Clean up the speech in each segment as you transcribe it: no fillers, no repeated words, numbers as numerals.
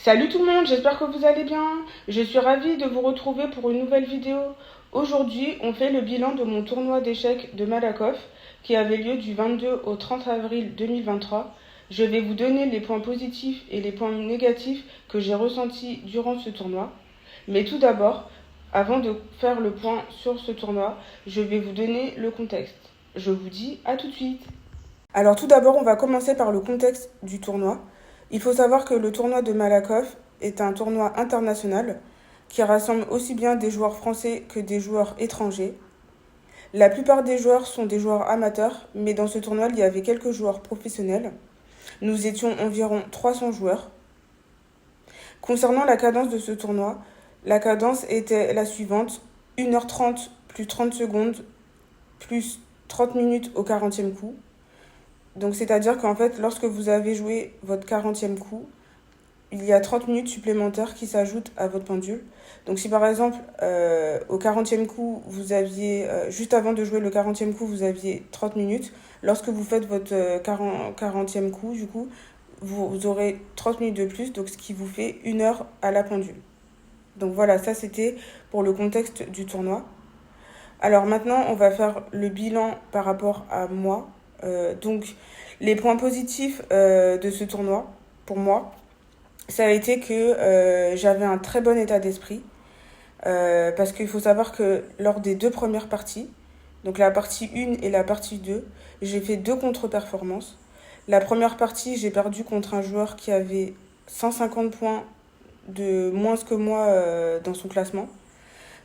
Salut tout le monde, j'espère que vous allez bien. Je suis ravie de vous retrouver pour une nouvelle vidéo. Aujourd'hui, on fait le bilan de mon tournoi d'échecs de Malakoff qui avait lieu du 22 au 30 avril 2023. Je vais vous donner les points positifs et les points négatifs que j'ai ressentis durant ce tournoi. Mais tout d'abord, avant de faire le point sur ce tournoi, je vais vous donner le contexte. Je vous dis à tout de suite. Alors tout d'abord, on va commencer par le contexte du tournoi. Il faut savoir que le tournoi de Malakoff est un tournoi international qui rassemble aussi bien des joueurs français que des joueurs étrangers. La plupart des joueurs sont des joueurs amateurs, mais dans ce tournoi, il y avait quelques joueurs professionnels. Nous étions environ 300 joueurs. Concernant la cadence de ce tournoi, la cadence était la suivante: 1h30 plus 30 secondes plus 30 minutes au 40e coup. Donc c'est-à-dire qu'en fait, lorsque vous avez joué votre 40e coup, il y a 30 minutes supplémentaires qui s'ajoutent à votre pendule. Donc si par exemple, au 40e coup, vous aviez, juste avant de jouer le 40e coup, vous aviez 30 minutes, lorsque vous faites votre 40e coup, du coup, vous aurez 30 minutes de plus, donc ce qui vous fait 1 heure à la pendule. Donc voilà, ça c'était pour le contexte du tournoi. Alors maintenant, on va faire le bilan par rapport à moi. Donc les points positifs de ce tournoi, pour moi, ça a été que j'avais un très bon état d'esprit. Parce qu'il faut savoir que lors des deux premières parties, donc la partie 1 et la partie 2, j'ai fait deux contre-performances. La première partie, j'ai perdu contre un joueur qui avait 150 points de moins que moi dans son classement.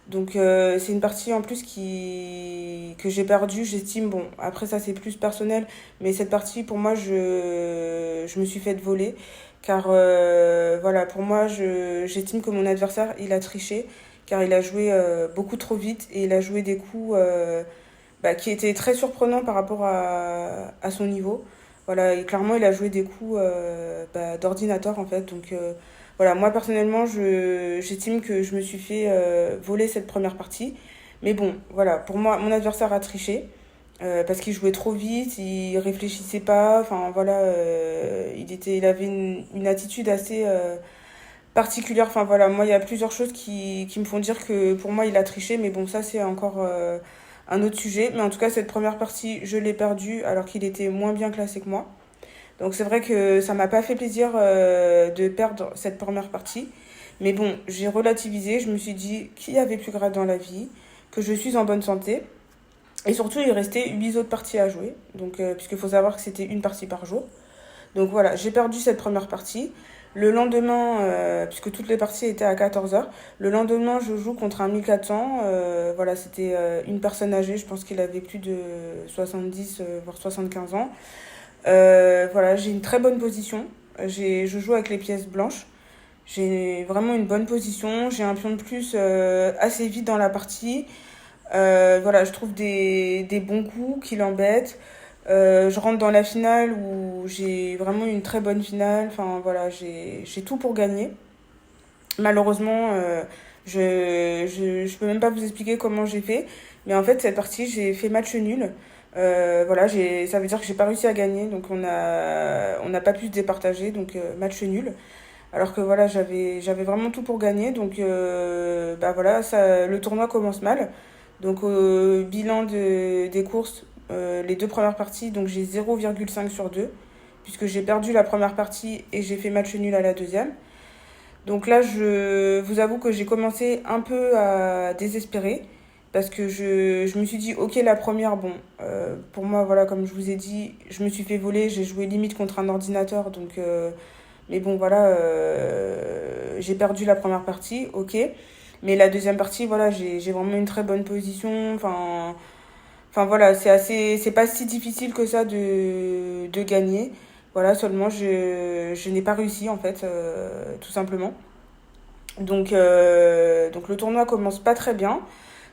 Donc c'est une partie en plus que j'ai perdue, j'estime. Bon, après ça c'est plus personnel, mais cette partie pour moi je me suis fait voler. Car voilà, pour moi j'estime que mon adversaire il a triché, car il a joué beaucoup trop vite et il a joué des coups qui étaient très surprenants par rapport à son niveau. Voilà, et clairement il a joué des coups d'ordinateur en fait. Donc voilà, moi personnellement, j'estime que je me suis fait voler cette première partie. Mais bon, voilà, pour moi, mon adversaire a triché parce qu'il jouait trop vite, il réfléchissait pas. Enfin voilà, il avait une attitude assez particulière. Enfin voilà, moi, il y a plusieurs choses qui me font dire que pour moi, il a triché. Mais bon, ça, c'est encore un autre sujet. Mais en tout cas, cette première partie, je l'ai perdue alors qu'il était moins bien classé que moi. Donc c'est vrai que ça m'a pas fait plaisir de perdre cette première partie. Mais bon, j'ai relativisé, je me suis dit qu'il y avait plus grave dans la vie, que je suis en bonne santé. Et surtout, il restait 8 autres parties à jouer. Donc, puisqu'il faut savoir que c'était une partie par jour. Donc voilà, j'ai perdu cette première partie. Le lendemain, puisque toutes les parties étaient à 14 heures, le lendemain, je joue contre un 1400. Voilà, c'était une personne âgée, je pense qu'il avait plus de 70, voire 75 ans. Voilà, j'ai une très bonne position. Je joue avec les pièces blanches. J'ai vraiment une bonne position. J'ai un pion de plus assez vite dans la partie. Voilà, je trouve des bons coups qui l'embêtent. Je rentre dans la finale où j'ai vraiment une très bonne finale. Enfin voilà, j'ai tout pour gagner. Malheureusement, je peux même pas vous expliquer comment j'ai fait. Mais en fait, cette partie, j'ai fait match nul. Voilà, ça veut dire que j'ai pas réussi à gagner. Donc on n'a pas pu se départager. Donc match nul. Alors que voilà, j'avais vraiment tout pour gagner. Donc voilà, le tournoi commence mal. Donc au bilan des courses, les deux premières parties, donc j'ai 0,5 sur 2. Puisque j'ai perdu la première partie et j'ai fait match nul à la deuxième. Donc là, je vous avoue que j'ai commencé un peu à désespérer parce que je me suis dit, ok, la première, bon, pour moi, voilà, comme je vous ai dit, je me suis fait voler, j'ai joué limite contre un ordinateur, donc, mais bon, voilà, j'ai perdu la première partie, ok, mais la deuxième partie, voilà, j'ai vraiment une très bonne position, enfin voilà, c'est pas si difficile que ça de gagner. Voilà, seulement je n'ai pas réussi en fait, tout simplement. Donc le tournoi commence pas très bien.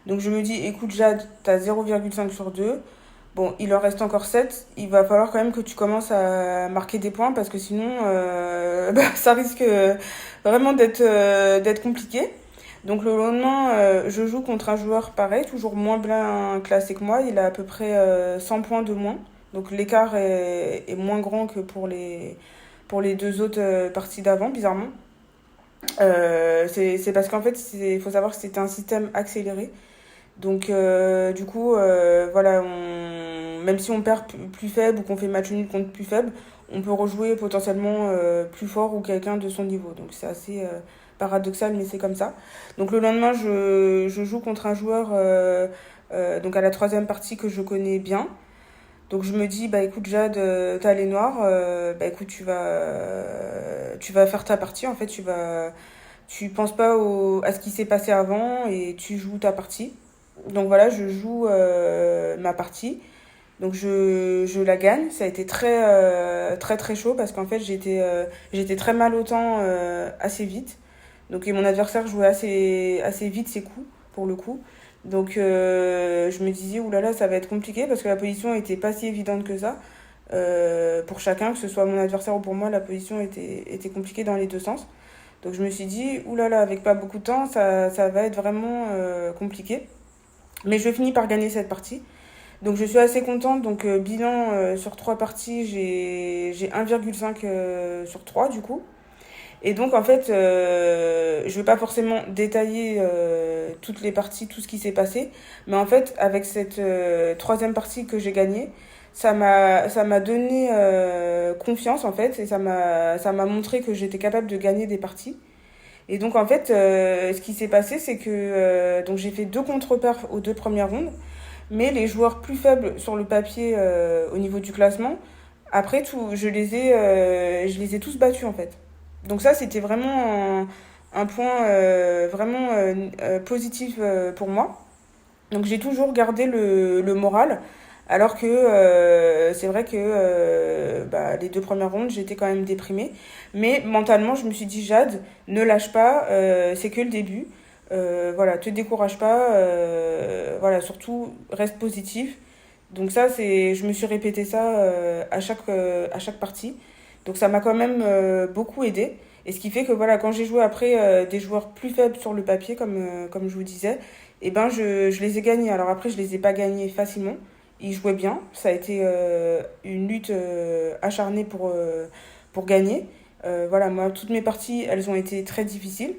Donc je me dis, écoute Jade, t'as 0,5 sur 2. Bon, il en reste encore 7. Il va falloir quand même que tu commences à marquer des points parce que sinon, ça risque vraiment d'être compliqué. Donc le lendemain, je joue contre un joueur pareil, toujours moins bien classé que moi. Il a à peu près 100 points de moins. Donc l'écart est moins grand que pour les deux autres parties d'avant, bizarrement. C'est parce qu'en fait, il faut savoir que c'était un système accéléré. Donc, du coup, voilà, même si on perd plus faible ou qu'on fait match nul contre plus faible, on peut rejouer potentiellement plus fort ou quelqu'un de son niveau. Donc, c'est assez paradoxal, mais c'est comme ça. Donc, le lendemain, je joue contre un joueur donc à la troisième partie que je connais bien. Donc, je me dis, bah écoute, Jade, t'as les noirs, bah écoute, tu vas faire ta partie. En fait, tu penses pas à ce qui s'est passé avant et tu joues ta partie. Donc voilà, je joue ma partie. Donc je la gagne. Ça a été très chaud parce qu'en fait j'étais très mal au temps assez vite. Donc et mon adversaire jouait assez vite ses coups pour le coup. Donc je me disais oulala ça va être compliqué parce que la position était pas si évidente que ça. Pour chacun, que ce soit mon adversaire ou pour moi, la position était compliquée dans les deux sens. Donc je me suis dit oulala avec pas beaucoup de temps ça va être vraiment compliqué. Mais je finis par gagner cette partie. Donc je suis assez contente. Donc bilan sur trois parties, j'ai 1,5 sur 3 du coup. Et donc en fait, je ne vais pas forcément détailler toutes les parties, tout ce qui s'est passé. Mais en fait, avec cette troisième partie que j'ai gagnée, ça m'a donné confiance en fait. Et ça m'a montré que j'étais capable de gagner des parties. Et donc en fait, ce qui s'est passé, c'est que donc j'ai fait deux contre-perfs aux deux premières rondes, mais les joueurs plus faibles sur le papier au niveau du classement, après tout, je les ai tous battus en fait. Donc ça, c'était vraiment un point vraiment positif pour moi. Donc j'ai toujours gardé le moral, alors que c'est vrai que bah, les deux premières rondes, j'étais quand même déprimée. Mais mentalement, je me suis dit, Jade, ne lâche pas, c'est que le début. Voilà, te décourage pas, voilà, surtout reste positif. Donc ça, je me suis répété ça à chaque partie. Donc ça m'a quand même beaucoup aidé. Et ce qui fait que voilà, quand j'ai joué après des joueurs plus faibles sur le papier, comme je vous disais, et ben je les ai gagnés. Alors après, je les ai pas gagnés facilement. Ils jouaient bien. Ça a été une lutte acharnée pour gagner. Voilà, moi, toutes mes parties, elles ont été très difficiles.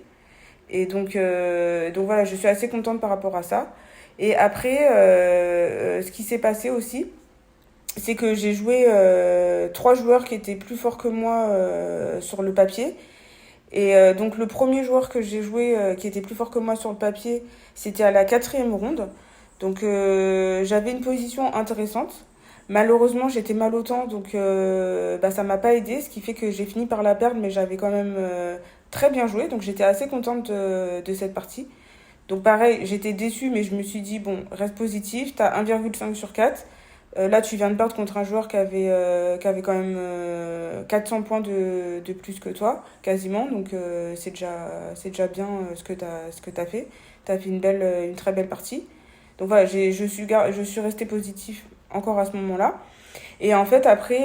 Et donc voilà, je suis assez contente par rapport à ça. Et après, ce qui s'est passé aussi, c'est que j'ai joué trois joueurs qui étaient plus forts que moi sur le papier. Et donc le premier joueur que j'ai joué qui était plus fort que moi sur le papier, c'était à la quatrième ronde. Donc j'avais une position intéressante. Malheureusement, j'étais mal au temps, donc bah, ça m'a pas aidé, ce qui fait que j'ai fini par la perdre, mais j'avais quand même très bien joué, donc j'étais assez contente de cette partie. Donc pareil, j'étais déçue, mais je me suis dit, bon, reste positif, t'as 1,5 sur 4. Là, tu viens de perdre contre un joueur qui avait quand même 400 points de plus que toi, quasiment. Donc, c'est déjà bien ce que t'as fait. T'as fait une très belle partie. Donc voilà, je suis restée positif encore à ce moment-là. Et en fait, après,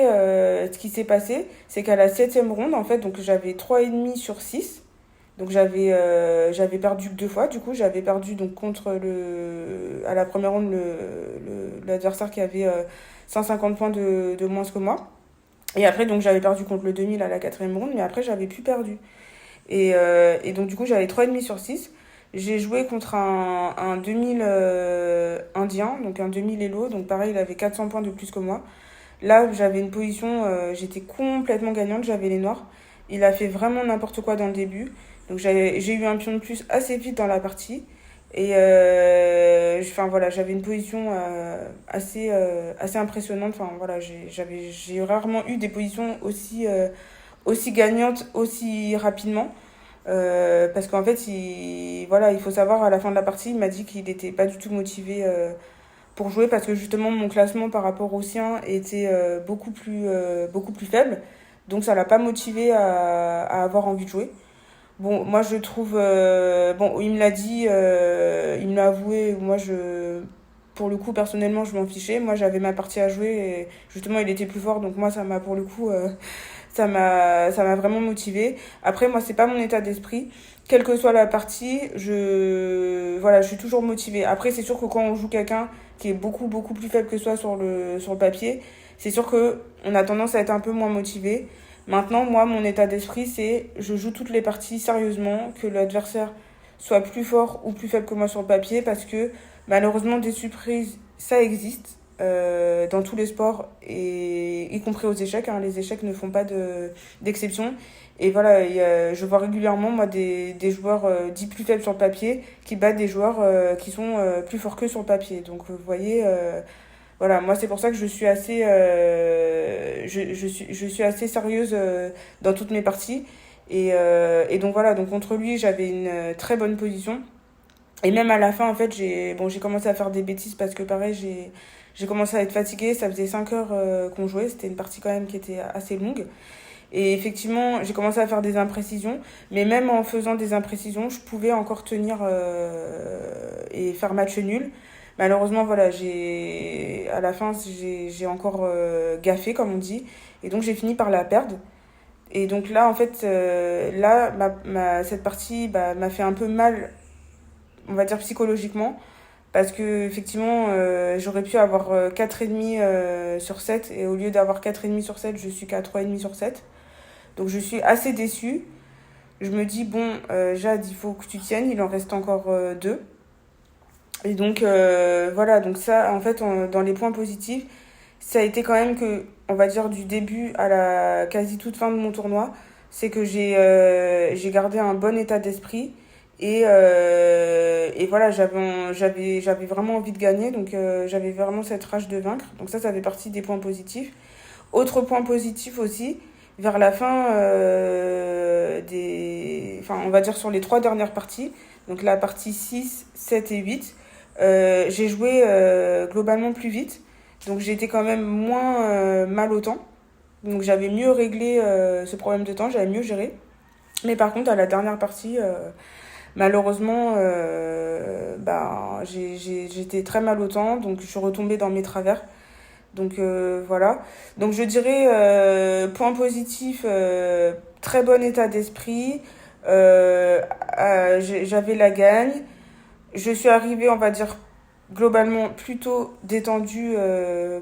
ce qui s'est passé, c'est qu'à la septième ronde, en fait, donc j'avais 3,5 sur 6. Donc j'avais perdu que deux fois. Du coup, j'avais perdu donc contre à la première ronde l'adversaire qui avait 150 points de moins que moi. Et après, donc j'avais perdu contre le 2000 à la quatrième ronde, mais après, j'avais plus perdu. Et donc, du coup, j'avais 3,5 sur 6. J'ai joué contre un 2000 indien, donc un 2000 Elo. Donc pareil, il avait 400 points de plus que moi. Là, j'avais une position, j'étais complètement gagnante, j'avais les noirs. Il a fait vraiment n'importe quoi dans le début. Donc j'ai eu un pion de plus assez vite dans la partie. Et enfin voilà, j'avais une position assez impressionnante. Enfin voilà, j'ai rarement eu des positions aussi gagnantes aussi rapidement. Parce qu'en fait, voilà, il faut savoir, à la fin de la partie, il m'a dit qu'il n'était pas du tout motivé pour jouer parce que justement mon classement par rapport au sien était beaucoup plus faible. Donc ça l'a pas motivé à avoir envie de jouer. Bon, moi je trouve. Bon, il me l'a dit, il me l'a avoué. Pour le coup, personnellement, je m'en fichais. Moi j'avais ma partie à jouer et justement il était plus fort. Donc moi, ça m'a, pour le coup, ça m'a vraiment motivée. Après, moi, c'est pas mon état d'esprit. Quelle que soit la partie, voilà, je suis toujours motivée. Après, c'est sûr que quand on joue quelqu'un qui est beaucoup plus faible que soi sur le papier, c'est sûr que on a tendance à être un peu moins motivé. Maintenant, moi, mon état d'esprit, c'est je joue toutes les parties sérieusement, que l'adversaire soit plus fort ou plus faible que moi sur le papier, parce que malheureusement, des surprises, ça existe dans tous les sports, et y compris aux échecs. Hein. Les échecs ne font pas d'exception. Et voilà, je vois régulièrement, moi, des joueurs dits plus faibles sur le papier qui battent des joueurs qui sont plus forts qu'eux sur le papier. Donc, vous voyez, voilà, moi, c'est pour ça que je suis assez sérieuse dans toutes mes parties. Et donc, voilà, donc contre lui, j'avais une très bonne position. Et même à la fin, en fait, j'ai commencé à faire des bêtises parce que, pareil, j'ai commencé à être fatiguée. Ça faisait 5 heures qu'on jouait. C'était une partie quand même qui était assez longue. Et effectivement, j'ai commencé à faire des imprécisions. Mais même en faisant des imprécisions, je pouvais encore tenir et faire match nul. Malheureusement, voilà, à la fin, j'ai encore gaffé, comme on dit. Et donc, j'ai fini par la perdre. Et donc là, en fait, là, cette partie m'a fait un peu mal, on va dire psychologiquement. Parce que effectivement, j'aurais pu avoir 4,5 sur 7. Et au lieu d'avoir 4,5 sur 7, je suis qu'à 3,5 sur 7. Donc je suis assez déçue. Je me dis, bon, Jade, il faut que tu tiennes. Il en reste encore 2. Et donc, voilà. Donc ça, en fait, dans les points positifs, ça a été quand même que, on va dire, du début à la quasi toute fin de mon tournoi, c'est que j'ai gardé un bon état d'esprit. Et voilà, j'avais vraiment envie de gagner, donc j'avais vraiment cette rage de vaincre. Donc ça fait partie des points positifs. Autre point positif aussi, vers la fin enfin, on va dire sur les 3 dernières parties, donc la partie 6 7 et 8, j'ai joué globalement plus vite. Donc j'ai été quand même moins mal au temps. Donc j'avais mieux réglé ce problème de temps, j'avais mieux géré. Mais par contre, à la dernière partie, malheureusement, j'étais très mal au temps, donc je suis retombée dans mes travers. Donc voilà. Donc je dirais point positif, très bon état d'esprit. J'avais la gagne. Je suis arrivée, on va dire, globalement plutôt détendue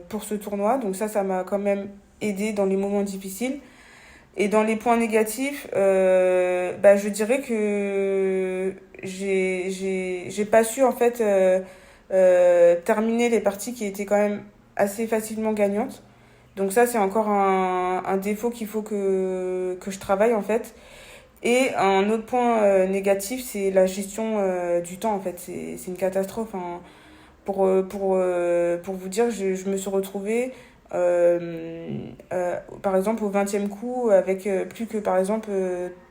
pour ce tournoi. Donc ça m'a quand même aidé dans les moments difficiles. Et dans les points négatifs, je dirais que j'ai pas su en fait terminer les parties qui étaient quand même assez facilement gagnantes. Donc ça, c'est encore un défaut qu'il faut que je travaille en fait. Et un autre point négatif, c'est la gestion du temps en fait. C'est une catastrophe. Hein. Pour vous dire, je me suis retrouvée, par exemple, au 20e coup, avec plus que, par exemple,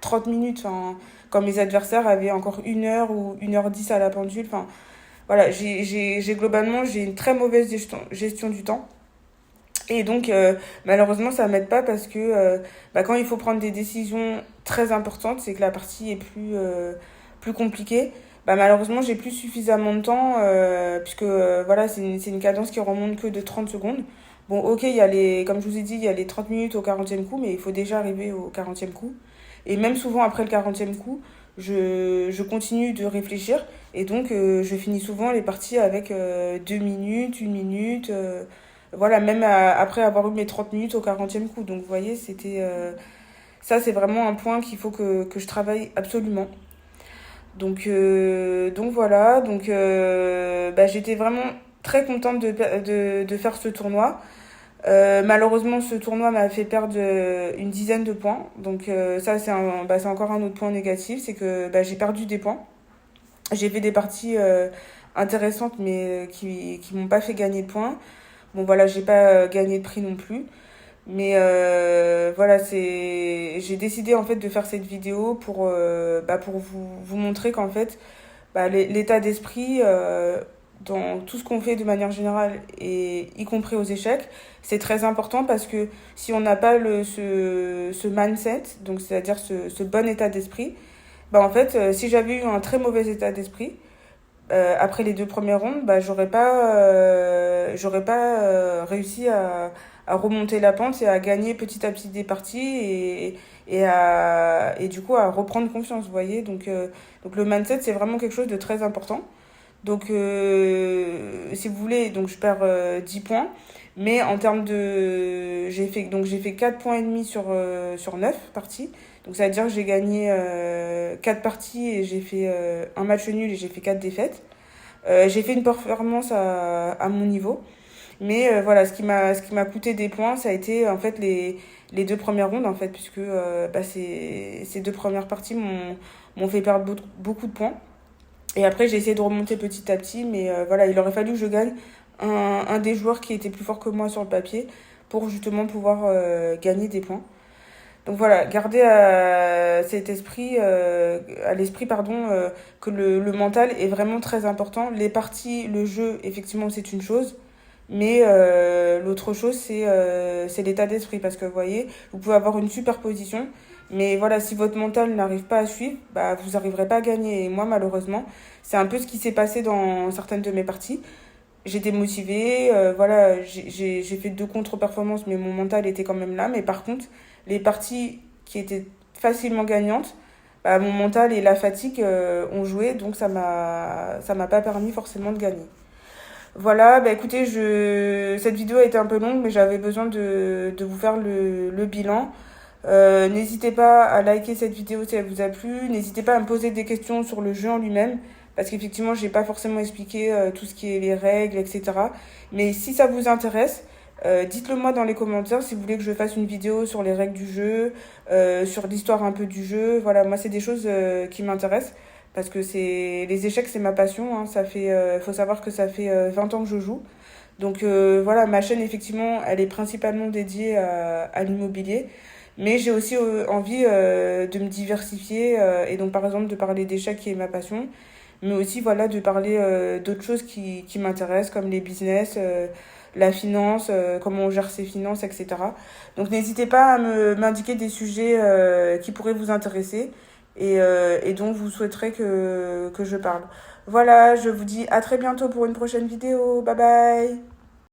30 minutes. Enfin, quand mes adversaires avaient encore 1 heure ou 1h10 à la pendule. Enfin, voilà, globalement, j'ai une très mauvaise gestion du temps. Et donc, malheureusement, ça m'aide pas parce que quand il faut prendre des décisions très importantes, c'est que la partie est plus compliquée. Malheureusement, j'ai plus suffisamment de temps puisque voilà, c'est une cadence qui remonte que de 30 secondes. Bon, ok, comme je vous ai dit, il y a les 30 minutes au 40e coup, mais il faut déjà arriver au 40e coup. Et même souvent après le 40e coup, je continue de réfléchir. Et donc, je finis souvent les parties avec 2 minutes, 1 minute. Voilà, même après avoir eu mes 30 minutes au 40e coup. Donc, vous voyez, ça, c'est vraiment un point qu'il faut que je travaille absolument. Donc voilà, donc j'étais vraiment très contente de faire ce tournoi. Malheureusement, ce tournoi m'a fait perdre une dizaine de points. Donc ça, c'est encore un autre point négatif, c'est que j'ai perdu des points. J'ai fait des parties intéressantes, mais qui m'ont pas fait gagner de points. Bon voilà, j'ai pas gagné de prix non plus. Mais voilà, j'ai décidé en fait de faire cette vidéo pour vous montrer qu'en fait, l'état d'esprit dans tout ce qu'on fait de manière générale, et y compris aux échecs, c'est très important parce que si on n'a pas ce mindset, donc c'est-à-dire ce bon état d'esprit, en fait, si j'avais eu un très mauvais état d'esprit, après les 2 premières rondes, j'aurais pas réussi à remonter la pente et à gagner petit à petit des parties et du coup à reprendre confiance, vous voyez. Donc le mindset, c'est vraiment quelque chose de très important. Donc, si vous voulez, donc je perds 10 points. Mais en termes de... j'ai fait 4 points et demi sur 9 parties. Donc, ça veut dire que j'ai gagné 4 parties et j'ai fait un match nul et j'ai fait 4 défaites. J'ai fait une performance à mon niveau. Mais voilà, ce qui m'a coûté des points, ça a été en fait les deux premières rondes, en fait, puisque ces deux premières parties m'ont fait perdre beaucoup de points. Et après, j'ai essayé de remonter petit à petit, mais voilà, il aurait fallu que je gagne un des joueurs qui était plus fort que moi sur le papier pour justement pouvoir gagner des points. Donc voilà, gardez à l'esprit pardon, que le mental est vraiment très important. Les parties, le jeu, effectivement, c'est une chose, mais l'autre chose, c'est l'état d'esprit. Parce que vous voyez, vous pouvez avoir une superposition, mais voilà, si votre mental n'arrive pas à suivre, bah, vous n'arriverez pas à gagner. Et moi, malheureusement, c'est un peu ce qui s'est passé dans certaines de mes parties. J'étais motivée, voilà, j'ai fait deux contre-performances, mais mon mental était quand même là. Mais par contre, les parties qui étaient facilement gagnantes, bah, mon mental et la fatigue ont joué, donc ça m'a pas permis forcément de gagner. Voilà, bah écoutez, cette vidéo a été un peu longue, mais j'avais besoin de vous faire le bilan. N'hésitez pas à liker cette vidéo si elle vous a plu. N'hésitez pas à me poser des questions sur le jeu en lui-même. Parce qu'effectivement, je n'ai pas forcément expliqué tout ce qui est les règles, etc. Mais si ça vous intéresse, dites-le moi dans les commentaires si vous voulez que je fasse une vidéo sur les règles du jeu, sur l'histoire un peu du jeu. Voilà, moi, c'est des choses qui m'intéressent. Parce que les échecs, c'est ma passion. Hein. Faut savoir que ça fait 20 ans que je joue. Donc voilà, ma chaîne, effectivement, elle est principalement dédiée à l'immobilier. Mais j'ai aussi envie de me diversifier et donc par exemple de parler d'échecs qui est ma passion, mais aussi voilà de parler d'autres choses qui m'intéressent comme les business, la finance, comment on gère ses finances, etc. Donc n'hésitez pas à m'indiquer des sujets qui pourraient vous intéresser et dont vous souhaiterez que je parle. Voilà, je vous dis à très bientôt pour une prochaine vidéo. Bye bye.